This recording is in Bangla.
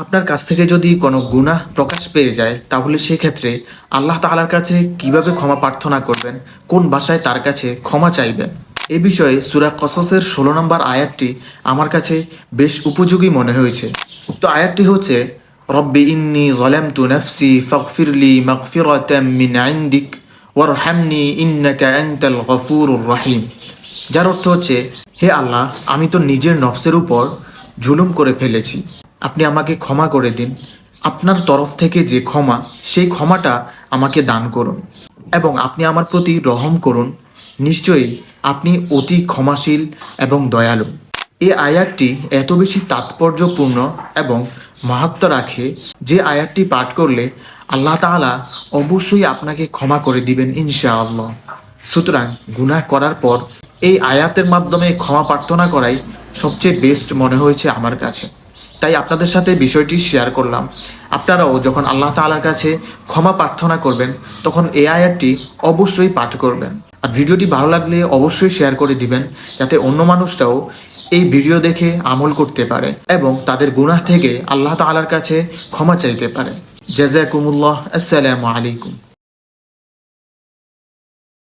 আপনার কাছ থেকে যদি কোনো গুনাহ প্রকাশ পেয়ে যায় তাহলে সেক্ষেত্রে আল্লাহ তাআলার কাছে কিভাবে ক্ষমা প্রার্থনা করবেন, কোন ভাষায় তার কাছে ক্ষমা চাইবেন, এ বিষয়ে সূরা কসসের ১৬ নম্বর আয়াতটি আমার কাছে বেশ উপযোগী মনে হয়েছে। উক্ত আয়াতটি হচ্ছে, রব্বি ইন্নী যালামতু নাফসি ফাগফিরলি মাগফিরাতাম মিন ইনদিক ওয়ারহামনি ইন্নাকা আনতাল গফুরুর রহিম। যার অর্থ হচ্ছে, হে আল্লাহ, আমি তো নিজের নফসের উপর জুলুম করে ফেলেছি, আপনি আমাকে ক্ষমা করে দিন। আপনার তরফ থেকে যে ক্ষমা, সেই ক্ষমাটা আমাকে দান করুন এবং আপনি আমার প্রতি রহম করুন। নিশ্চয়ই আপনি অতি ক্ষমাশীল এবং দয়ালু। এই আয়াতটি এত বেশি তাৎপর্যপূর্ণ এবং মাহাত্ম্য রাখে যে আয়াতটি পাঠ করলে আল্লাহ তাআলা অবশ্যই আপনাকে ক্ষমা করে দিবেন ইনশাআল্লাহ। সুতরাং গুনাহ করার পর এই আয়াতের মাধ্যমে ক্ষমা প্রার্থনা করাই সবচেয়ে বেস্ট মনে হয়েছে আমার কাছে। তাই আপনাদের সাথে বিষয়টি শেয়ার করলাম। আপনারাও যখন আল্লাহ তাআলার কাছে ক্ষমা প্রার্থনা করবেন তখন এই আয়াতটি অবশ্যই পাঠ করবেন। আর ভিডিওটি ভালো লাগলে অবশ্যই শেয়ার করে দিবেন, যাতে অন্য মানুষরাও এই ভিডিও দেখে আমল করতে পারে এবং তাদের গুনাহ থেকে আল্লাহ তাআলার কাছে ক্ষমা চাইতে পারে। জাযাকুমুল্লাহ। আসসালামু আলাইকুম।